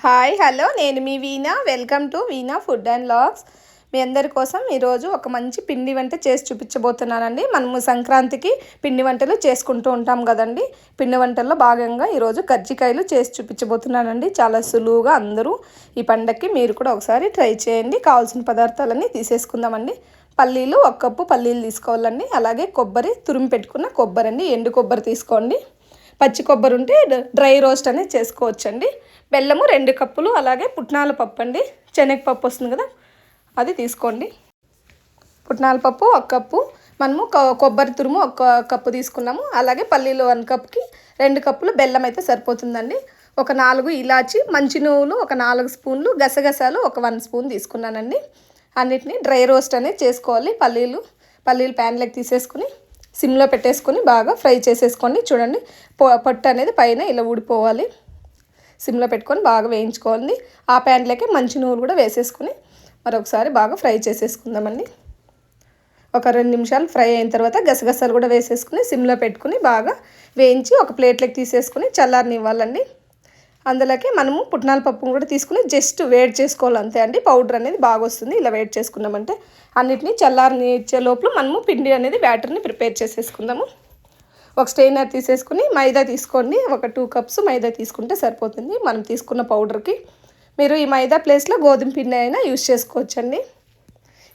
Hi hello నేను మీ Veena. Welcome to Veena food and vlogs. మీ అందరి కోసం ఈరోజు ఒక మంచి పిండి వంట చేసి చూపించబోతున్నానండి. మనము సంక్రాంతికి పిండి వంటలు చేసుకుంటూ ఉంటాం కదండి. పిండి వంటల్లో భాగంగా ఈరోజు కజ్జికాయలు చేసి చూపించబోతున్నానండి. చాలా సులువుగా అందరూ ఈ పండగకి మీరు కూడా ఒకసారి ట్రై చేయండి. కావాల్సిన పదార్థాలన్నీ తీసేసుకుందామండి. పల్లీలు 1 కప్పు పల్లీలు తీసుకోవాలండి. అలాగే కొబ్బరి తురిమి పెట్టుకున్న కొబ్బరి అండి, ఎండు కొబ్బరి తీసుకోండి. పచ్చి కొబ్బరి ఉంటే డ్రై రోస్ట్ అనేది చేసుకోవచ్చండి. బెల్లము 2 కప్పులు, అలాగే పుట్నాల పప్పు అండి, శనగపప్పు వస్తుంది కదా అది తీసుకోండి. పుట్నాల పప్పు 1 కప్పు, మనము కొబ్బరి తురుము 1 కప్పు తీసుకున్నాము. అలాగే పల్లీలు 1 కప్కి 2 కప్పులు బెల్లం అయితే సరిపోతుందండి. ఒక 4 ఇలాచి, మంచి నువ్వులు ఒక 4 స్పూన్లు, గసగసాలు ఒక 1 స్పూన్ తీసుకున్నానండి. అన్నిటినీ డ్రై రోస్ట్ అనేది చేసుకోవాలి. పల్లీలు ప్యాన్లోకి తీసేసుకుని సిమ్లో పెట్టేసుకొని బాగా ఫ్రై చేసేసుకోండి. చూడండి, పొట్టు అనేది పైన ఇలా ఊడిపోవాలి. సిమ్లో పెట్టుకొని బాగా వేయించుకోవాలి. ఆ ప్యాన్లోకి మంచి నువ్వులు కూడా వేసేసుకుని మరొకసారి బాగా ఫ్రై చేసేసుకుందామండి. ఒక 2 నిమిషాలు ఫ్రై అయిన తర్వాత గసగసాలు కూడా వేసేసుకుని సిమ్లో పెట్టుకుని బాగా వేయించి ఒక ప్లేట్లోకి తీసేసుకుని చల్లారనివ్వాలండి. అందులోకి మనము పుట్నాల పప్పును కూడా తీసుకుని జస్ట్ వేడి చేసుకోవాలి అంతే అండి. పౌడర్ అనేది బాగా వస్తుంది ఇలా వేడి చేసుకున్నామంటే. అన్నిటినీ చల్లారనిచ్చే లోపల మనము పిండి అనేది బ్యాటర్ని ప్రిపేర్ చేసేసుకుందాము. ఒక స్ట్రెయినర్ తీసేసుకుని మైదా తీసుకోండి. ఒక 2 కప్స్ మైదా తీసుకుంటే సరిపోతుంది మనం తీసుకున్న పౌడర్కి. మీరు ఈ మైదా ప్లేస్లో గోధుమ పిండి అయినా యూజ్ చేసుకోవచ్చండి.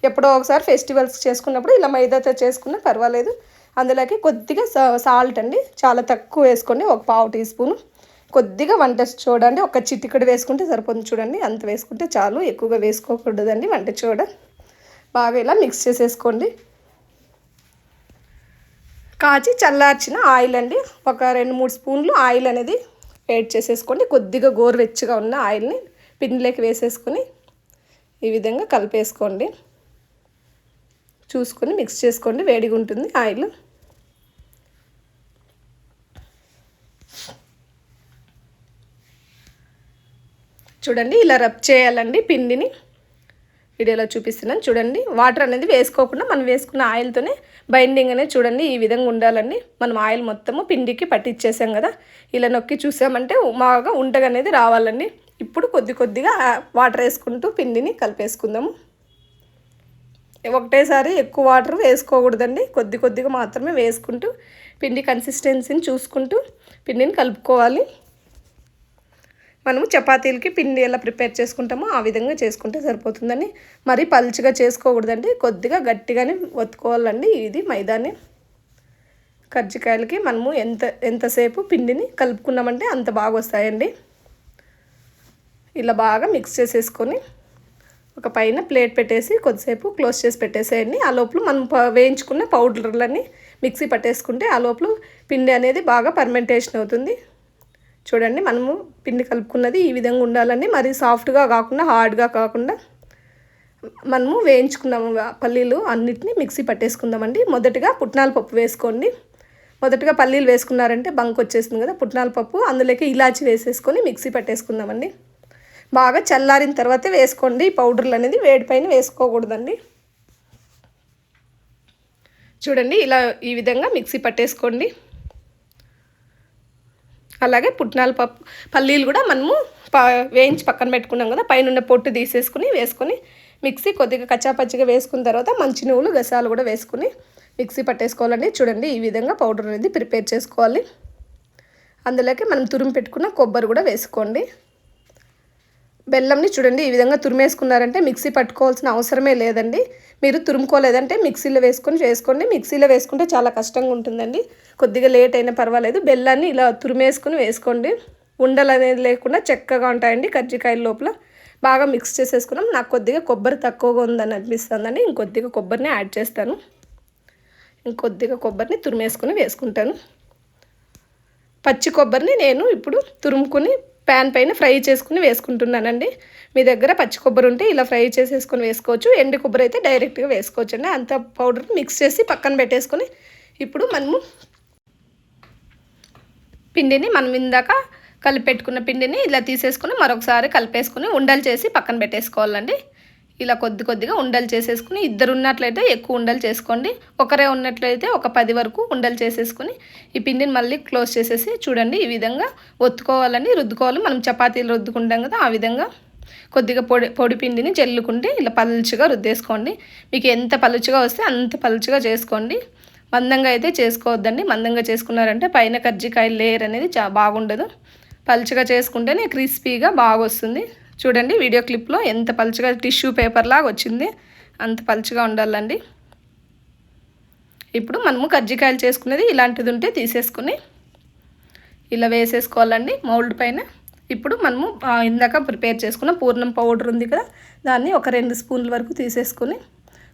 ఎప్పుడో ఒకసారి ఫెస్టివల్స్ చేసుకున్నప్పుడు ఇలా మైదాతో చేసుకున్నా పర్వాలేదు. అందులోకి కొద్దిగా సాల్ట్ అండి, చాలా తక్కువ వేసుకోండి, ఒక 1/2 టీ స్పూను. కొద్దిగా వంట చూడండి, ఒక చిటికెడు వేసుకుంటే సరిపోతుంది. చూడండి, అంత వేసుకుంటే చాలు, ఎక్కువగా వేసుకోకూడదండి వంట చూడ. బాగా ఇలా మిక్స్ చేసేసుకోండి. కాచి చల్లార్చిన ఆయిల్ అండి, ఒక 2-3 స్పూన్లు ఆయిల్ అనేది వేడి చేసేసుకోండి. కొద్దిగా గోరువెచ్చగా ఉన్న ఆయిల్ని పిండిలోకి వేసేసుకొని ఈ విధంగా కలిపేసుకోండి. చూసుకొని మిక్స్ చేసుకోండి, వేడిగా ఉంటుంది ఆయిల్. చూడండి, ఇలా రబ్ చేయాలండి పిండిని. వీడియోలో చూపిస్తున్నాను చూడండి. వాటర్ అనేది వేసుకోకుండా మనం వేసుకున్న ఆయిల్తోనే బైండింగ్ అనేది చూడండి ఈ విధంగా ఉండాలండి. మనం ఆయిల్ మొత్తము పిండికి పట్టించేసాం కదా, ఇలా నొక్కి చూసామంటే బాగా ఉంటగా అనేది రావాలండి. ఇప్పుడు కొద్దిగా వాటర్ వేసుకుంటూ పిండిని కలిపేసుకుందాము. ఒకటేసారి ఎక్కువ వాటర్ వేసుకోకూడదండి, కొద్దిగా మాత్రమే వేసుకుంటూ పిండి కన్సిస్టెన్సీని చూసుకుంటూ పిండిని కలుపుకోవాలి. మనము చపాతీలకి పిండి ఎలా ప్రిపేర్ చేసుకుంటామో ఆ విధంగా చేసుకుంటే సరిపోతుందండి. మరీ పలుచగా చేసుకోకూడదండి, కొద్దిగా గట్టిగానే ఒత్తుకోవాలండి. ఇది మైదాని కజ్జికాయలకి మనము ఎంతసేపు పిండిని కలుపుకున్నామంటే అంత బాగా వస్తాయండి. ఇలా బాగా మిక్స్ చేసేసుకొని ఒక పైన ప్లేట్ పెట్టేసి కొద్దిసేపు క్లోజ్ చేసి పెట్టేసేయండి. ఆ లోపల మనం వేయించుకున్న పౌడర్లన్నీ మిక్సీ పట్టేసుకుంటే ఆ లోపల పిండి అనేది బాగా ఫర్మెంటేషన్ అవుతుంది. చూడండి, మనము పిండి కలుపుకున్నది ఈ విధంగా ఉండాలండి. మరి సాఫ్ట్గా కాకుండా హార్డ్గా కాకుండా మనము వేయించుకున్నాము పల్లీలు అన్నిటినీ మిక్సీ పట్టేసుకుందామండి. మొదటగా పుట్నాల పప్పు వేసుకోండి. మొదటగా పల్లీలు వేసుకున్నారంటే బంక్ వచ్చేస్తుంది కదా, పుట్నాల పప్పు అందులోకి ఇలాచి వేసేసుకొని మిక్సీ పట్టేసుకుందామండి. బాగా చల్లారిన తర్వాతే వేసుకోండి. పౌడర్లు అనేది వేడిపైన వేసుకోకూడదండి. చూడండి, ఇలా ఈ విధంగా మిక్సీ పట్టేసుకోండి. అలాగే పుట్నాల పల్లీలు కూడా మనము వేయించి పక్కన పెట్టుకున్నాం కదా, పైన పొట్టు తీసేసుకుని వేసుకొని మిక్సీ కొద్దిగా కచ్చాపచ్చిగా వేసుకున్న తర్వాత మంచి నువ్వులు గసాలు కూడా వేసుకుని మిక్సీ పట్టేసుకోవాలండి. చూడండి, ఈ విధంగా పౌడర్ అనేది ప్రిపేర్ చేసుకోవాలి. అందులోకి మనం తురిమి పెట్టుకున్న కొబ్బరి కూడా వేసుకోండి. బెల్లంని చూడండి ఈ విధంగా తురిమేసుకున్నారంటే మిక్సీ పట్టుకోవాల్సిన అవసరమే లేదండి. మీరు తురుముకోలేదంటే మిక్సీలో వేసుకోండి. మిక్సీలో వేసుకుంటే చాలా కష్టంగా ఉంటుందండి, కొద్దిగా లేట్ అయినా పర్వాలేదు. బెల్లాన్ని ఇలా తురిమేసుకుని వేసుకోండి. ఉండలు అనేది లేకుండా చక్కగా ఉంటాయండి కజ్జికాయల లోపల. బాగా మిక్స్ చేసేసుకున్నాం. నాకు కొద్దిగా కొబ్బరి తక్కువగా ఉందని అనిపిస్తుందండి, ఇంకొద్దిగా కొబ్బరిని యాడ్ చేస్తాను. ఇంకొద్దిగా కొబ్బరిని తురిమేసుకుని వేసుకుంటాను. పచ్చి కొబ్బరిని నేను ఇప్పుడు తురుముకుని ప్యాన్ పైన ఫ్రై చేసుకుని వేసుకుంటున్నానండి. మీ దగ్గర పచ్చి కొబ్బరి ఉంటే ఇలా ఫ్రై చేసేసుకొని వేసుకోవచ్చు, ఎండు కొబ్బరి అయితే డైరెక్ట్గా వేసుకోవచ్చు అండి. అంత పౌడర్ మిక్స్ చేసి పక్కన పెట్టేసుకొని ఇప్పుడు మనము పిండిని మనం ఇందాక కలిపెట్టుకున్న పిండిని ఇలా తీసేసుకొని మరొకసారి కలిపేసుకొని ఉండలు చేసి పక్కన పెట్టేసుకోవాలండి. ఇలా కొద్ది కొద్దిగా ఉండలు చేసేసుకుని, ఇద్దరు ఉన్నట్లయితే ఎక్కువ ఉండలు చేసుకోండి, ఒకరే ఉన్నట్లయితే ఒక 10 వరకు ఉండలు చేసేసుకుని ఈ పిండిని మళ్ళీ క్లోజ్ చేసేసి చూడండి ఈ విధంగా ఒత్తుకోవాలండి, రుద్దుకోవాలి. మనం చపాతీలు రుద్దుకుంటాం కదా, ఆ విధంగా కొద్దిగా పొడి పిండిని జల్లుకుంటే ఇలా పలుచగా రుద్దేసుకోండి. మీకు ఎంత పలుచగా వస్తే అంత పలుచగా చేసుకోండి. మందంగా అయితే చేసుకోవద్దండి. మందంగా చేసుకున్నారంటే పైన కజ్జికాయ లేయర్ అనేది బాగుండదు. పలుచగా చేసుకుంటేనే క్రిస్పీగా బాగా వస్తుంది. చూడండి వీడియో క్లిప్లో ఎంత పలుచగా టిష్యూ పేపర్ లాగా వచ్చింది, అంత పలుచగా ఉండాలండి. ఇప్పుడు మనము కజ్జికాయలు చేసుకునేది ఇలాంటిది ఉంటే తీసేసుకుని ఇలా వేసేసుకోవాలండి మౌల్డ్ పైన. ఇప్పుడు మనము ఇందాక ప్రిపేర్ చేసుకున్న పూర్ణం పౌడర్ ఉంది కదా, దాన్ని ఒక 2 స్పూన్ల వరకు తీసేసుకుని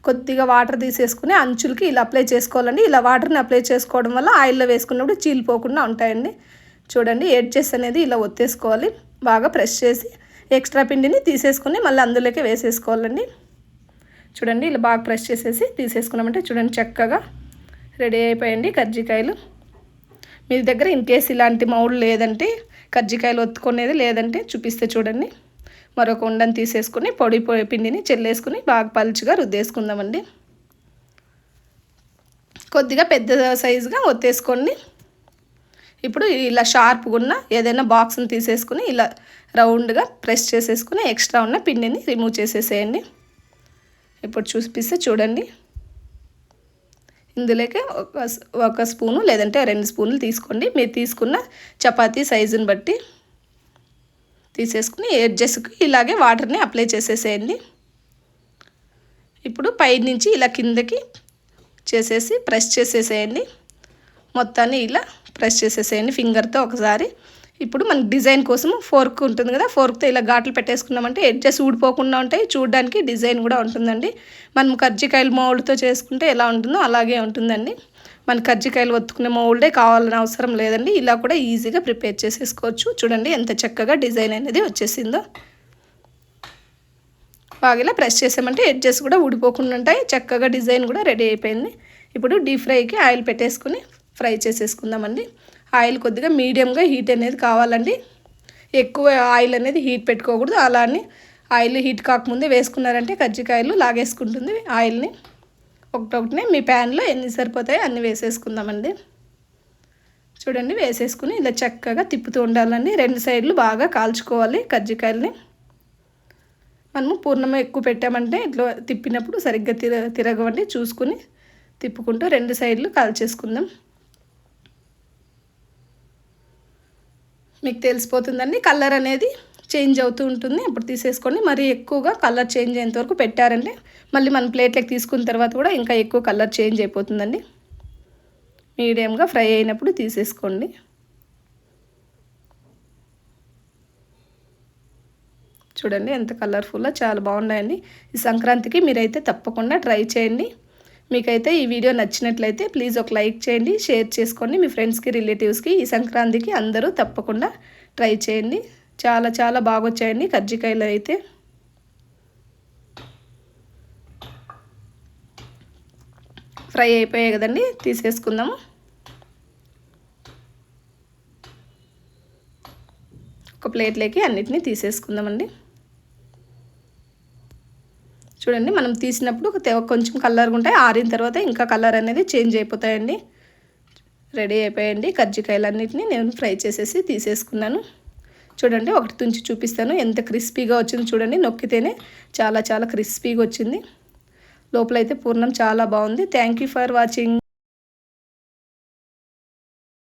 కొద్దిగా వాటర్ తీసేసుకుని అంచులకి ఇలా అప్లై చేసుకోవాలండి. ఇలా వాటర్ని అప్లై చేసుకోవడం వల్ల ఆయిల్లో వేసుకున్నప్పుడు చీలిపోకుండా ఉంటాయండి. చూడండి ఎడ్జెస్ అనేది ఇలా ఒత్తేసుకోవాలి, బాగా ప్రెస్ చేసి ఎక్స్ట్రా పిండిని తీసేసుకుని మళ్ళీ అందులోకి వేసేసుకోవాలండి. చూడండి ఇలా బాగా ప్రెస్ చేసేసి తీసేసుకున్నామంటే చూడండి చక్కగా రెడీ అయిపోయండి కజ్జికాయలు. మీ దగ్గర ఇన్ కేస్ ఇలాంటి మౌల్డ్ లేదంటే, కజ్జికాయలు ఒత్తుకునేది లేదంటే చూపిస్తే చూడండి. మరొక ఉండని తీసేసుకుని పొడి పిండిని చెల్లేసుకుని బాగా పలుచగా రుద్దేసుకుందామండి. కొద్దిగా పెద్ద సైజుగా ఒత్తేసుకోండి. ఇప్పుడు ఇలా షార్ప్గా ఉన్న ఏదైనా బాక్స్ని తీసేసుకుని ఇలా రౌండ్గా ప్రెస్ చేసేసుకుని ఎక్స్ట్రా ఉన్న పిండిని రిమూవ్ చేసేసేయండి. ఇప్పుడు చూపిస్తే చూడండి, ఇందులోకి ఒక స్పూను లేదంటే 2 స్పూన్లు తీసుకోండి. మీరు తీసుకున్న చపాతీ సైజుని బట్టి తీసేసుకుని ఎడ్జెస్కి ఇలాగే వాటర్ని అప్లై చేసేసేయండి. ఇప్పుడు పైనుంచి ఇలా కిందకి చేసేసి ప్రెస్ చేసేసేయండి. మొత్తాన్ని ఇలా ప్రెస్ చేసేసేయండి ఫింగర్తో ఒకసారి. ఇప్పుడు మన డిజైన్ కోసం ఫోర్క్ ఉంటుంది కదా, ఫోర్క్తో ఇలా ఘాట్లు పెట్టేసుకున్నామంటే ఎడ్జెస్ ఊడిపోకుండా ఉంటాయి, చూడడానికి డిజైన్ కూడా ఉంటుందండి. మనం కజ్జికాయలు మౌల్డ్తో చేసుకుంటే ఎలా ఉంటుందో అలాగే ఉంటుందండి. మన కజ్జికాయలు ఒత్తుకునే మౌల్డే కావాలని అవసరం లేదండి, ఇలా కూడా ఈజీగా ప్రిపేర్ చేసేసుకోవచ్చు. చూడండి ఎంత చక్కగా డిజైన్ అనేది వచ్చేసిందో. బాగా ఇలా ప్రెస్ చేసామంటే ఎడ్జెస్ కూడా ఊడిపోకుండా ఉంటాయి, చక్కగా డిజైన్ కూడా రెడీ అయిపోయింది. ఇప్పుడు డీప్ ఫ్రైకి ఆయిల్ పెట్టేసుకుని ఫ్రై చేసేసుకుందామండి. ఆయిల్ కొద్దిగా మీడియంగా హీట్ అనేది కావాలండి, ఎక్కువ ఆయిల్ అనేది హీట్ పెట్టుకోకూడదు. అలా అని ఆయిల్ హీట్ కాకముందే వేసుకున్నారంటే కజ్జికాయలు లాగేసుకుంటుంది ఆయిల్ని. ఒకటొకటినే మీ ప్యాన్లో ఎన్ని సరిపోతాయో అన్ని వేసేసుకుందామండి. చూడండి వేసేసుకుని ఇలా చక్కగా తిప్పుతూ ఉండాలండి. 2 సైడ్లు బాగా కాల్చుకోవాలి కజ్జికాయలని. మనము పూర్ణం ఎక్కువ పెట్టామంటే ఇట్లా తిప్పినప్పుడు సరిగ్గా తిరగవండి, చూసుకుని తిప్పుకుంటూ 2 సైడ్లు కాల్చేసుకుందాం. మీకు తెలిసిపోతుందండి కలర్ అనేది చేంజ్ అవుతూ ఉంటుంది, అప్పుడు తీసేసుకోండి. మరి ఎక్కువగా కలర్ చేంజ్ అయ్యేంత వరకు పెట్టారంటే మళ్ళీ మన ప్లేట్లోకి తీసుకున్న తర్వాత కూడా ఇంకా ఎక్కువ కలర్ చేంజ్ అయిపోతుందండి. మీడియంగా ఫ్రై అయినప్పుడు తీసేసుకోండి. చూడండి ఎంత కలర్ఫుల్గా చాలా బాగున్నాయండి. ఈ సంక్రాంతికి మీరైతే తప్పకుండా ట్రై చేయండి. మీకైతే ఈ వీడియో నచ్చినట్లయితే ప్లీజ్ ఒక లైక్ చేయండి, షేర్ చేసుకోండి మీ ఫ్రెండ్స్కి రిలేటివ్స్కి. ఈ సంక్రాంతికి అందరూ తప్పకుండా ట్రై చేయండి. చాలా చాలా బాగా వచ్చాయండి కజ్జికాయలు అయితే. ఫ్రై అయిపోయాయి కదండి, తీసేసుకుందాము. ఒక ప్లేట్లోకి అన్నిటినీ తీసేసుకుందామండి. చూడండి మనం తీసినప్పుడు కొంచెం కలర్గా ఉంటాయి, ఆరిన తర్వాత ఇంకా కలర్ అనేది చేంజ్ అయిపోతాయండి. రెడీ అయిపోయాయండి కజ్జికాయలు అన్నిటినీ నేను ఫ్రై చేసేసి తీసేసుకున్నాను. చూడండి ఒకటి తుంచి చూపిస్తాను ఎంత క్రిస్పీగా వచ్చింది. చూడండి నొక్కితేనే చాలా చాలా క్రిస్పీగా వచ్చింది. లోపలైతే పూర్ణం చాలా బాగుంది. Thank you for watching.